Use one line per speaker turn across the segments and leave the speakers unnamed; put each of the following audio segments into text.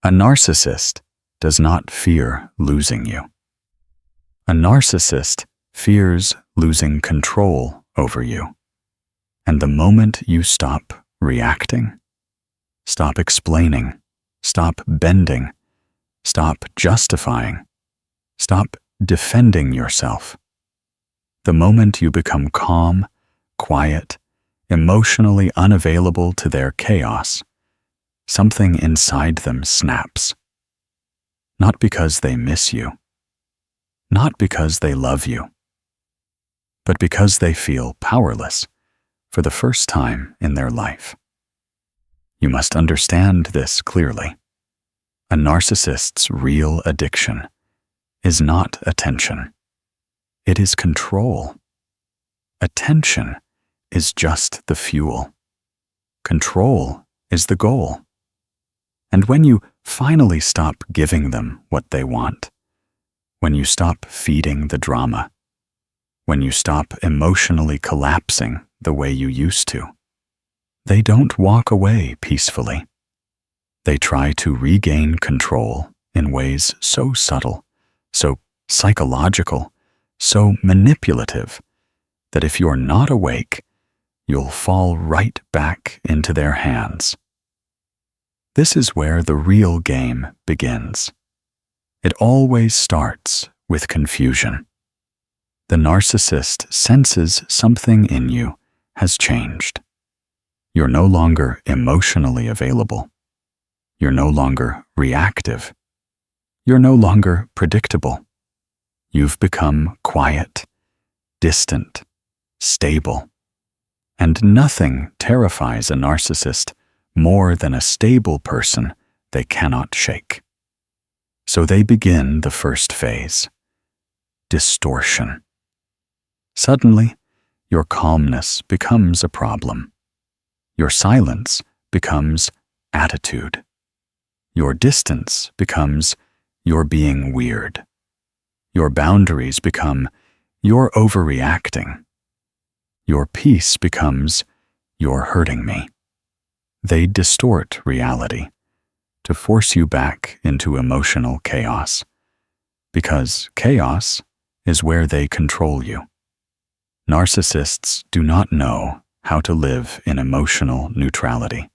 A narcissist does not fear losing you. A narcissist fears losing control over you. And the moment you stop reacting, stop explaining, stop bending, stop justifying, stop defending yourself, the moment you become calm, quiet, emotionally unavailable to their chaos, something inside them snaps. Not because they miss you, not because they love you, but because they feel powerless for the first time in their life. You must understand this clearly. A narcissist's real addiction is not attention. It is control. Attention is just the fuel. Control is the goal. And when you finally stop giving them what they want, when you stop feeding the drama, when you stop emotionally collapsing the way you used to, they don't walk away peacefully. They try to regain control in ways so subtle, so psychological, so manipulative, that if you're not awake, you'll fall right back into their hands. This is where the real game begins. It always starts with confusion. The narcissist senses something in you has changed. You're no longer emotionally available. You're no longer reactive. You're no longer predictable. You've become quiet, distant, stable. And nothing terrifies a narcissist more than a stable person they cannot shake. So they begin the first phase, distortion. Suddenly, your calmness becomes a problem. Your silence becomes attitude. Your distance becomes you're being weird. Your boundaries become you're overreacting. Your peace becomes you're hurting me. They distort reality to force you back into emotional chaos, because chaos is where they control you. Narcissists do not know how to live in emotional neutrality.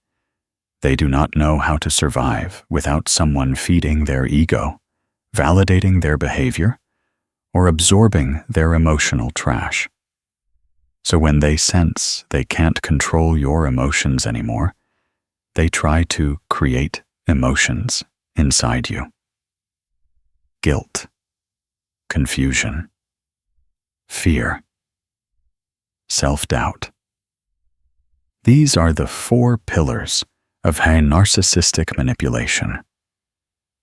They do not know how to survive without someone feeding their ego, validating their behavior, or absorbing their emotional trash. So when they sense they can't control your emotions anymore, they try to create emotions inside you. Guilt, confusion, fear, self-doubt. These are the 4 pillars of high narcissistic manipulation.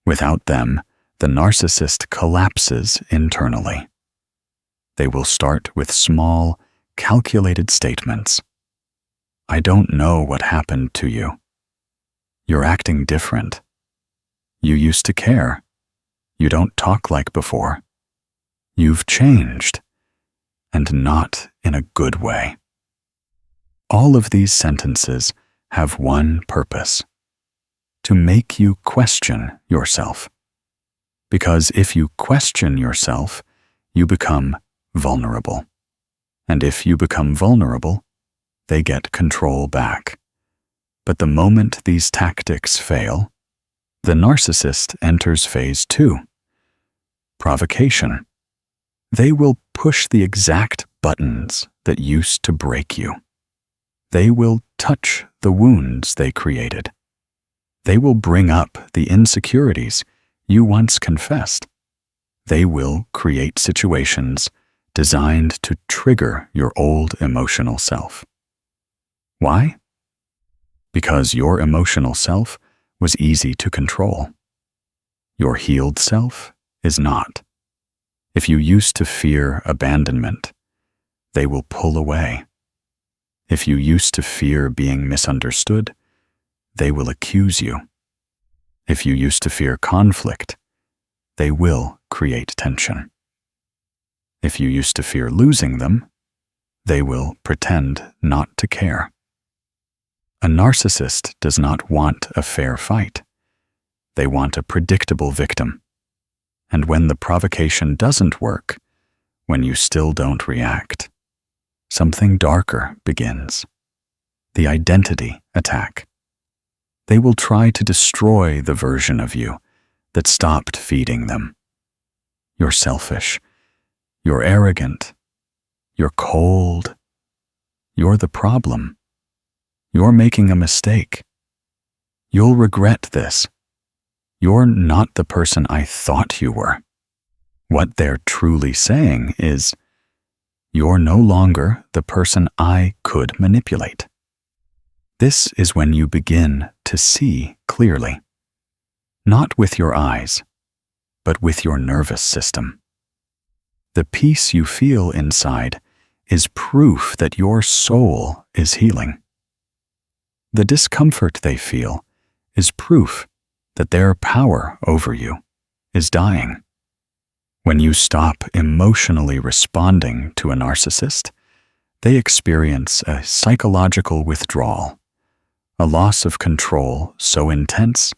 Without them, the narcissist collapses internally. They will start with small, calculated statements. I don't know what happened to you. You're acting different. You used to care. You don't talk like before. You've changed, and not in a good way. All of these sentences have one purpose: to make you question yourself. Because if you question yourself, you become vulnerable. And if you become vulnerable, they get control back. But the moment these tactics fail, the narcissist enters phase 2, provocation. They will push the exact buttons that used to break you. They will touch the wounds they created. They will bring up the insecurities you once confessed. They will create situations designed to trigger your old emotional self. Why? Because your emotional self was easy to control. Your healed self is not. If you used to fear abandonment, they will pull away. If you used to fear being misunderstood, they will accuse you. If you used to fear conflict, they will create tension. If you used to fear losing them, they will pretend not to care. A narcissist does not want a fair fight. they want a predictable victim. And when the provocation doesn't work, when you still don't react, something darker begins. The identity attack. They will try to destroy the version of you that stopped feeding them. You're selfish. You're arrogant. You're cold. You're the problem. You're making a mistake. You'll regret this. You're not the person I thought you were. What they're truly saying is, you're no longer the person I could manipulate. This is when you begin to see clearly. Not with your eyes, but with your nervous system. The peace you feel inside is proof that your soul is healing. The discomfort they feel is proof that their power over you is dying. When you stop emotionally responding to a narcissist, they experience a psychological withdrawal, a loss of control so intense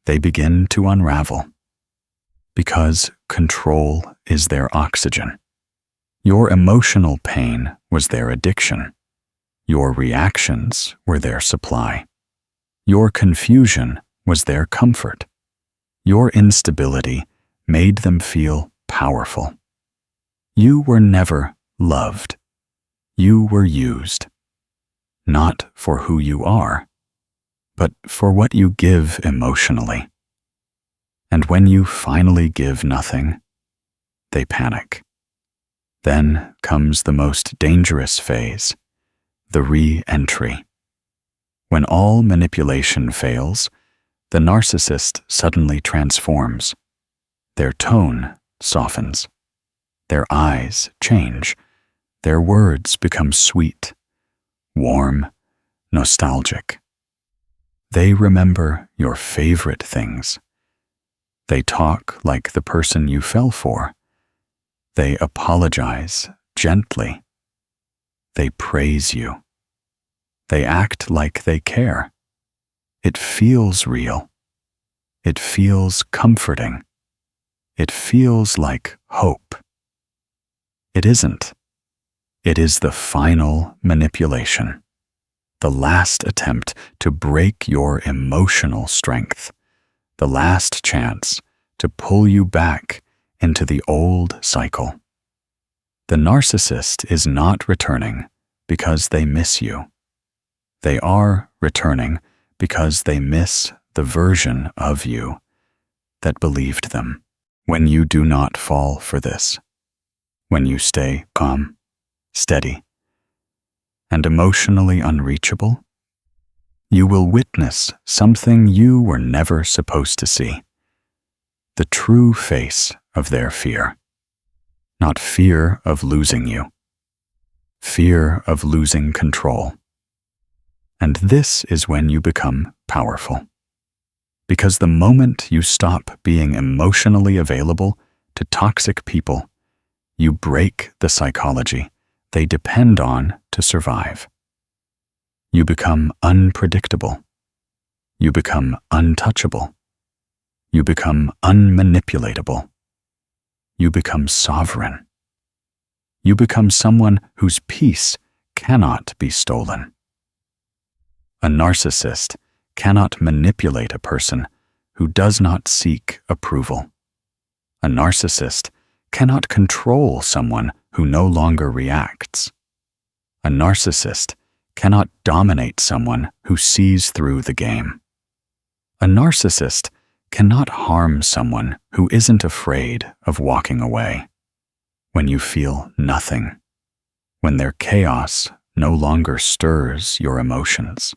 they begin to unravel. Because control is their oxygen. Your emotional pain was their addiction. Your reactions were their supply. Your confusion was their comfort. Your instability made them feel powerful. You were never loved. You were used. Not for who you are, but for what you give emotionally. And when you finally give nothing, they panic. Then comes the most dangerous phase, the re-entry. When all manipulation fails, the narcissist suddenly transforms. Their tone softens. Their eyes change. Their words become sweet, warm, nostalgic. They remember your favorite things. They talk like the person you fell for. They apologize gently. They praise you. They act like they care. It feels real. It feels comforting. It feels like hope. It isn't. It is the final manipulation, the last attempt to break your emotional strength, the last chance to pull you back into the old cycle. The narcissist is not returning because they miss you. They are returning because they miss the version of you that believed them. When you do not fall for this, when you stay calm, steady, and emotionally unreachable, you will witness something you were never supposed to see. The true face of their fear. Not fear of losing you. Fear of losing control. And this is when you become powerful. Because the moment you stop being emotionally available to toxic people, you break the psychology they depend on to survive. You become unpredictable. You become untouchable. You become unmanipulatable. You become sovereign. You become someone whose peace cannot be stolen. A narcissist cannot manipulate a person who does not seek approval. A narcissist cannot control someone who no longer reacts. A narcissist cannot dominate someone who sees through the game. A narcissist cannot harm someone who isn't afraid of walking away. When you feel nothing, when their chaos no longer stirs your emotions,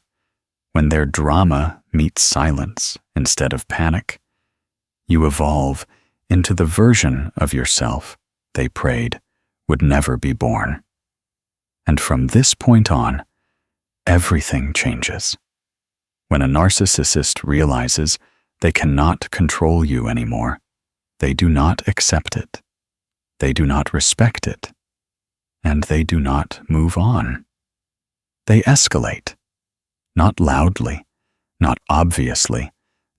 when their drama meets silence instead of panic, you evolve into the version of yourself they prayed would never be born. And from this point on, everything changes. When a narcissist realizes they cannot control you anymore, they do not accept it, they do not respect it, and they do not move on. They escalate. Not loudly, not obviously,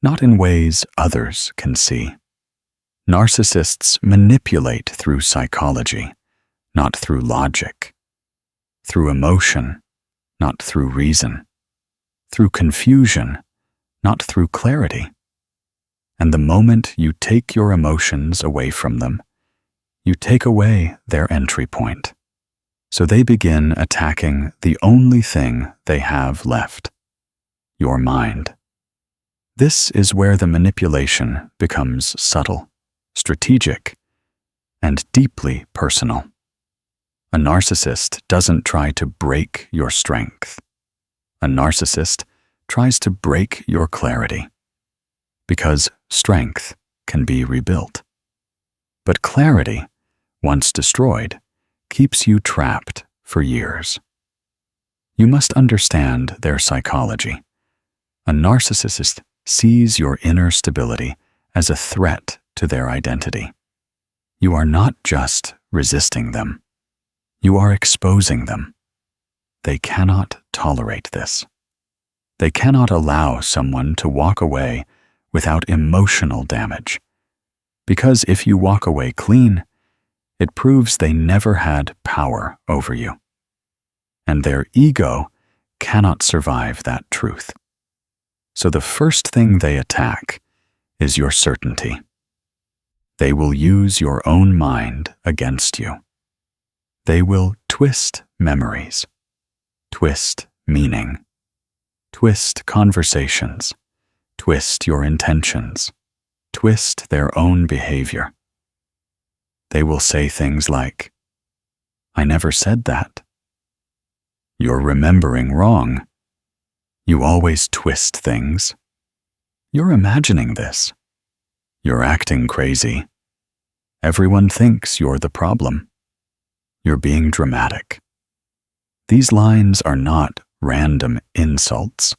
not in ways others can see. Narcissists manipulate through psychology, not through logic, through emotion, not through reason, through confusion, not through clarity. And the moment you take your emotions away from them, you take away their entry point. So they begin attacking the only thing they have left, your mind. This is where the manipulation becomes subtle, strategic, and deeply personal. A narcissist doesn't try to break your strength. A narcissist tries to break your clarity, because strength can be rebuilt. But clarity, once destroyed, keeps you trapped for years. You must understand their psychology. A narcissist sees your inner stability as a threat to their identity. You are not just resisting them. You are exposing them. They cannot tolerate this. They cannot allow someone to walk away without emotional damage. Because if you walk away clean, it proves they never had power over you. And their ego cannot survive that truth. So the first thing they attack is your certainty. They will use your own mind against you. They will twist memories, twist meaning, twist conversations, twist your intentions, twist their own behavior. They will say things like, "I never said that." "You're remembering wrong." "You always twist things." "You're imagining this." "You're acting crazy." "Everyone thinks you're the problem." "You're being dramatic." These lines are not random insults.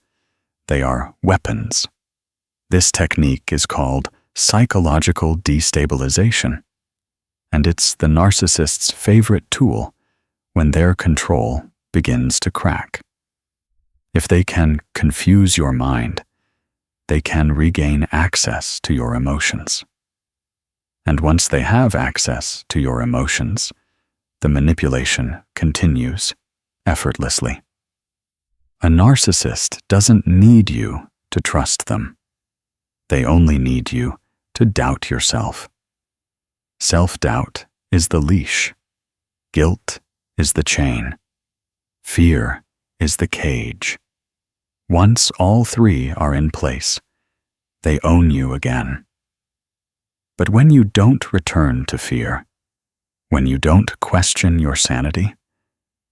They are weapons. This technique is called psychological destabilization, and it's the narcissist's favorite tool when their control begins to crack. If they can confuse your mind, they can regain access to your emotions. And once they have access to your emotions, the manipulation continues effortlessly. A narcissist doesn't need you to trust them. They only need you to doubt yourself. Self-doubt is the leash. Guilt is the chain. Fear is the cage. Once all three are in place, they own you again. But when you don't return to fear, when you don't question your sanity,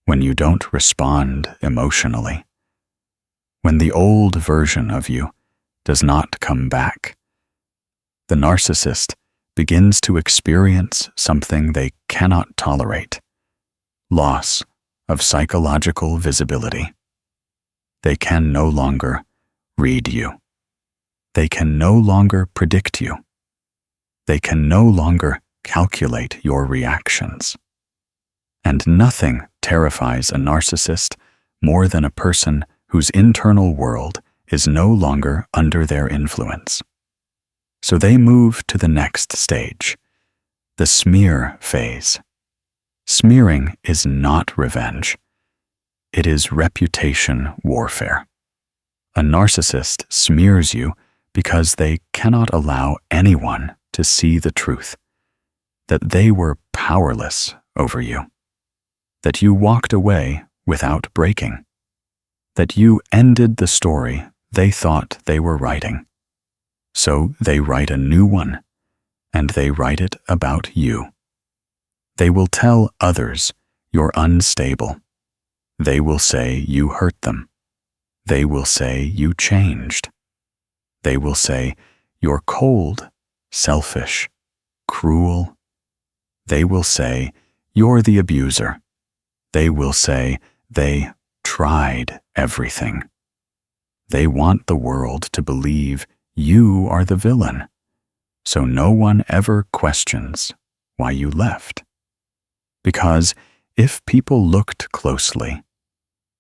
when you don't respond emotionally, when the old version of you does not come back, the narcissist begins to experience something they cannot tolerate: loss of psychological visibility. They can no longer read you. They can no longer predict you. They can no longer calculate your reactions. And nothing terrifies a narcissist more than a person whose internal world is no longer under their influence. So they move to the next stage, the smear phase. Smearing is not revenge. It is reputation warfare. A narcissist smears you because they cannot allow anyone to see the truth, that they were powerless over you, that you walked away without breaking, that you ended the story they thought they were writing. So they write a new one, and they write it about you. They will tell others you're unstable. They will say you hurt them. They will say you changed. They will say you're cold, selfish, cruel. They will say you're the abuser. They will say they tried everything. They want the world to believe you are the villain, so no one ever questions why you left. Because if people looked closely,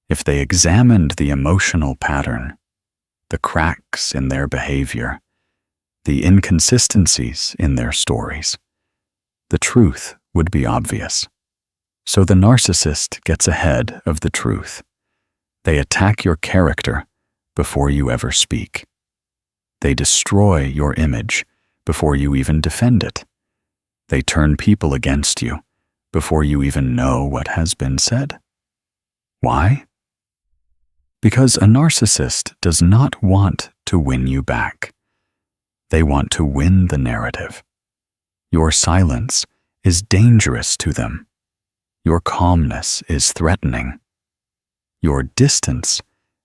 if they examined the emotional pattern, the cracks in their behavior, the inconsistencies in their stories, the truth would be obvious. So the narcissist gets ahead of the truth. They attack your character before you ever speak. They destroy your image before you even defend it. They turn people against you before you even know what has been said. Why? Because a narcissist does not want to win you back. They want to win the narrative. Your silence is dangerous to them. Your calmness is threatening. Your distance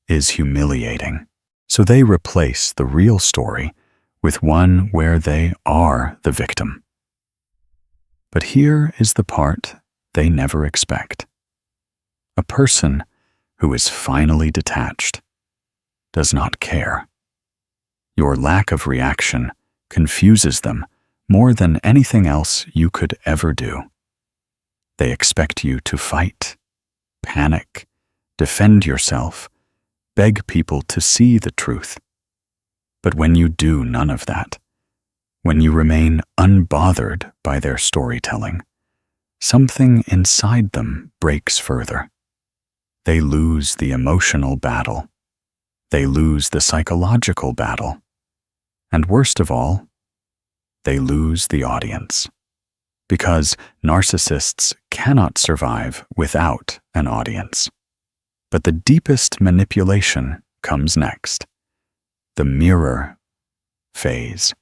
is humiliating. So they replace the real story with one where they are the victim. But here is the part they never expect. A person who is finally detached does not care. Your lack of reaction confuses them more than anything else you could ever do. They expect you to fight, panic, defend yourself, beg people to see the truth. But when you do none of that, when you remain unbothered by their storytelling, something inside them breaks further. They lose the emotional battle. They lose the psychological battle. And worst of all, they lose the audience. Because narcissists cannot survive without an audience. But the deepest manipulation comes next, the mirror phase.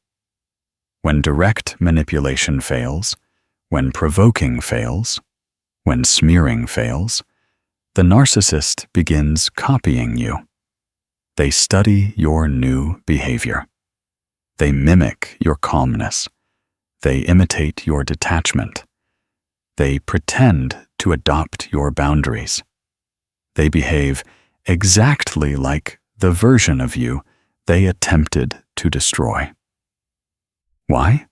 When direct manipulation fails, when provoking fails, when smearing fails, the narcissist begins copying you. They study your new behavior. They mimic your calmness. They imitate your detachment. They pretend to adopt your boundaries. They behave exactly like the version of you they attempted to destroy. Why?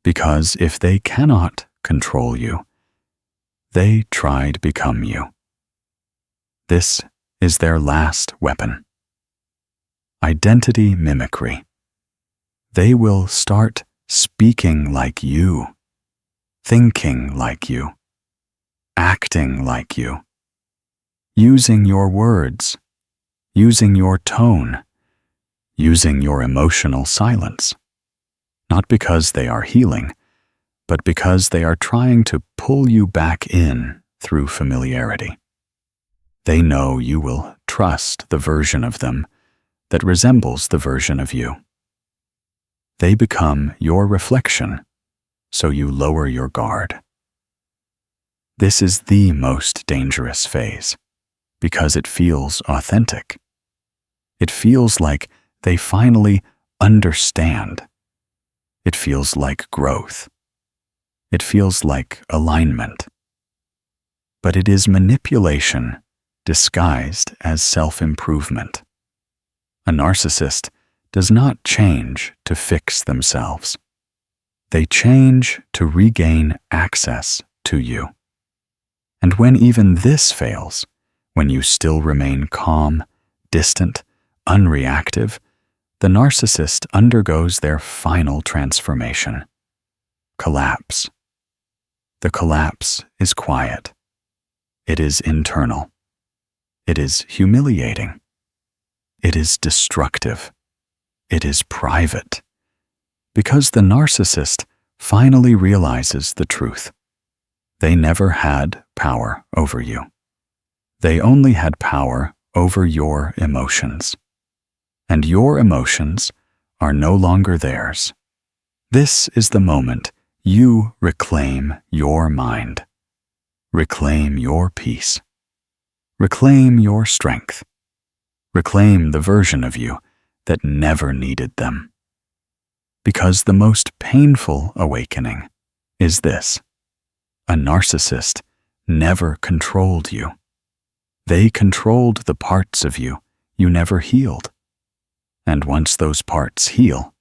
Because if they cannot control you, they try to become you. This is their last weapon. Identity mimicry. They will start speaking like you, thinking like you, acting like you, using your words, using your tone, using your emotional silence, not because they are healing, but because they are trying to pull you back in through familiarity. They know you will trust the version of them that resembles the version of you. They become your reflection, so you lower your guard. This is the most dangerous phase, because it feels authentic. It feels like they finally understand. It feels like growth. It feels like alignment. But it is manipulation disguised as self-improvement. A narcissist does not change to fix themselves. They change to regain access to you. And when even this fails, when you still remain calm, distant, unreactive, the narcissist undergoes their final transformation. Collapse. The collapse is quiet. It is internal. It is humiliating. It is destructive. It is private. Because the narcissist finally realizes the truth. They never had power over you. They only had power over your emotions. And your emotions are no longer theirs. This is the moment you reclaim your mind. Reclaim your peace. Reclaim your strength. Reclaim the version of you that never needed them. Because the most painful awakening is this: a narcissist never controlled you. They controlled the parts of you you never healed. And once those parts heal,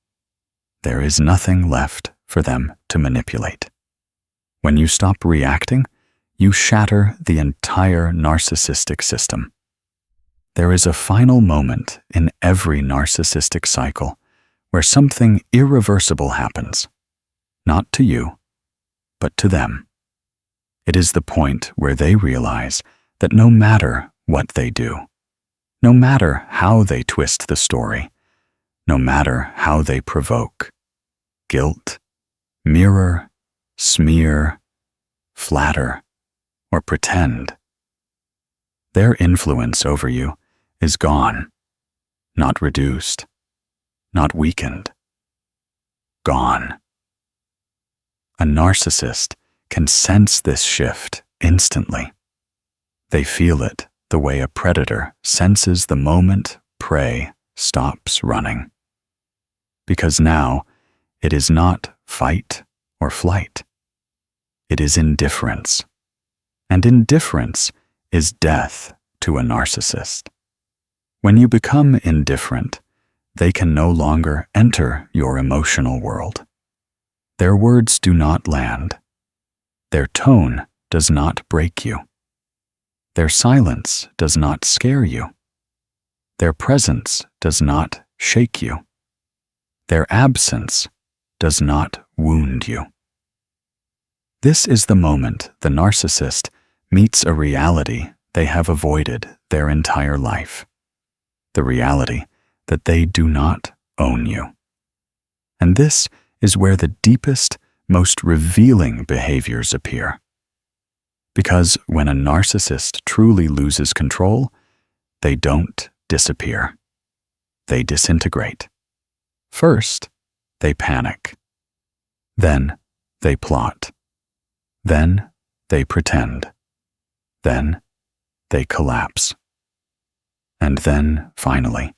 there is nothing left for them to manipulate. When you stop reacting, you shatter the entire narcissistic system. There is a final moment in every narcissistic cycle where something irreversible happens, not to you, but to them. It is the point where they realize that no matter what they do, no matter how they twist the story, no matter how they provoke, guilt, mirror, smear, flatter, or pretend, their influence over you is gone, not reduced, not weakened. Gone. A narcissist can sense this shift instantly. They feel it the way a predator senses the moment prey stops running. Because now it is not fight or flight. It is indifference. And indifference is death to a narcissist. When you become indifferent, they can no longer enter your emotional world. Their words do not land. Their tone does not break you. Their silence does not scare you. Their presence does not shake you. Their absence does not wound you. This is the moment the narcissist meets a reality they have avoided their entire life. The reality that they do not own you. And this is where the deepest, most revealing behaviors appear. Because when a narcissist truly loses control, they don't disappear. They disintegrate. First, they panic. Then, they plot. Then, they pretend. Then, they collapse. And then, finally,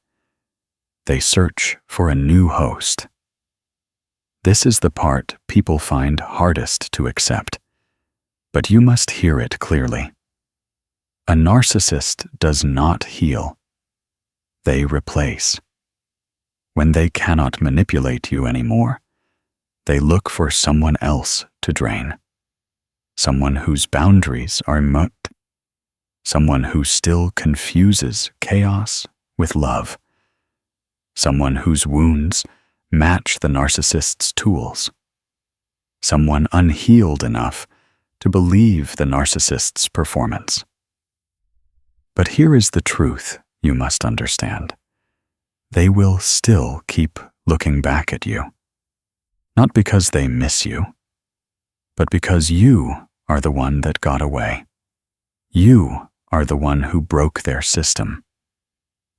they search for a new host. This is the part people find hardest to accept, but you must hear it clearly. A narcissist does not heal. They replace. When they cannot manipulate you anymore, they look for someone else to drain. Someone whose boundaries are mut. Someone who still confuses chaos with love. Someone whose wounds match the narcissist's tools. Someone unhealed enough to believe the narcissist's performance. But here is the truth you must understand. They will still keep looking back at you. Not because they miss you, but because you are the one that got away. You are the one who broke their system.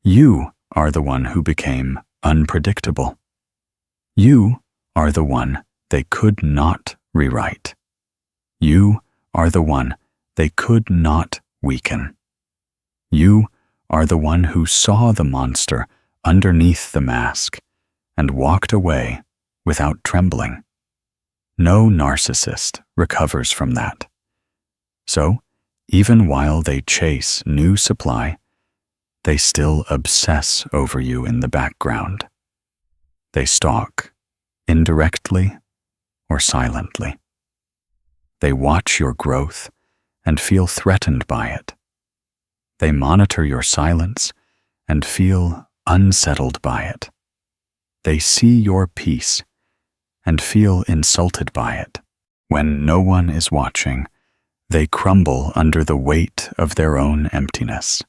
You are the one who became unpredictable. You are the one they could not rewrite. You are the one they could not weaken. You are the one who saw the monster underneath the mask and walked away without trembling. No narcissist recovers from that. So, even while they chase new supply, they still obsess over you in the background. They stalk, indirectly or silently. They watch your growth and feel threatened by it. They monitor your silence and feel unsettled by it. They see your peace and feel insulted by it. When no one is watching, they crumble under the weight of their own emptiness.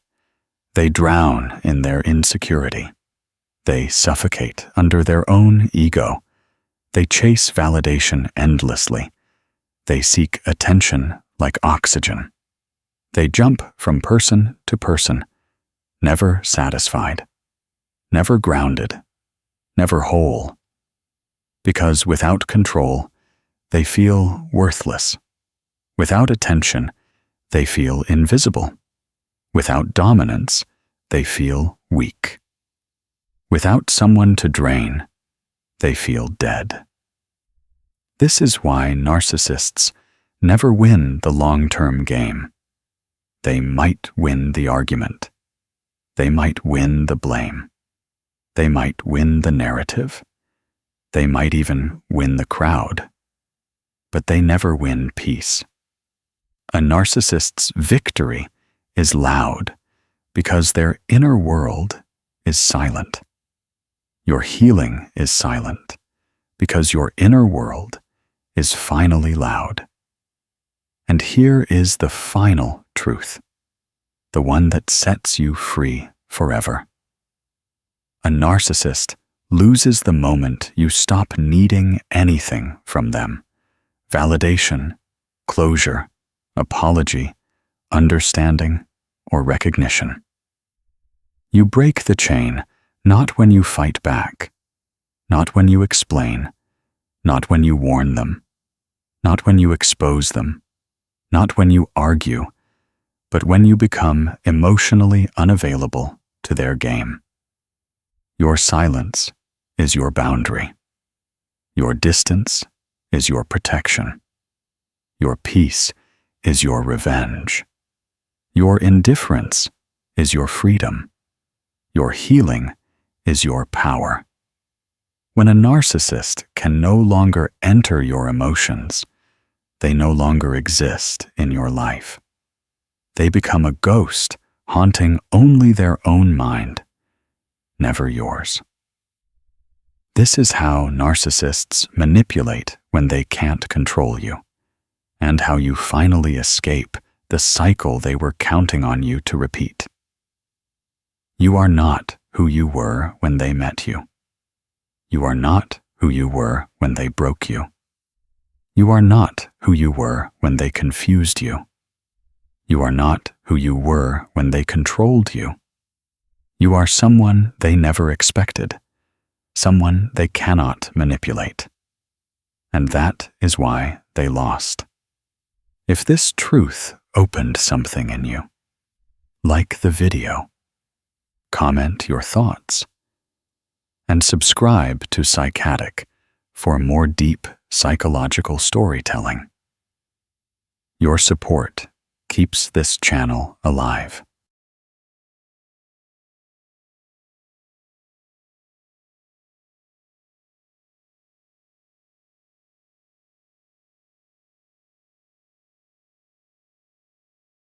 They drown in their insecurity. They suffocate under their own ego. They chase validation endlessly. They seek attention like oxygen. They jump from person to person, never satisfied, never grounded, never whole. Because without control, they feel worthless. Without attention, they feel invisible. Without dominance, they feel weak. Without someone to drain, they feel dead. This is why narcissists never win the long-term game. They might win the argument. They might win the blame. They might win the narrative. They might even win the crowd. But they never win peace. A narcissist's victory is loud because their inner world is silent. Your healing is silent because your inner world is finally loud. And here is the final truth, the one that sets you free forever. A narcissist loses the moment you stop needing anything from them: validation, closure, apology, understanding, or recognition. You break the chain not when you fight back, not when you explain, not when you warn them, not when you expose them, not when you argue, but when you become emotionally unavailable to their game. Your silence is your boundary. Your distance is your protection. Your peace is your revenge. Your indifference is your freedom. Your healing is your power. When a narcissist can no longer enter your emotions, they no longer exist in your life. They become a ghost haunting only their own mind, never yours. This is how narcissists manipulate when they can't control you, and how you finally escape the cycle they were counting on you to repeat. You are not who you were when they met you. You are not who you were when they broke you. You are not who you were when they confused you. You are not who you were when they controlled you. You are someone they never expected, someone they cannot manipulate. And that is why they lost. If this truth opened something in you, like the video, comment your thoughts, and subscribe to Psychatic for more deep psychological storytelling. Your support keeps this channel alive.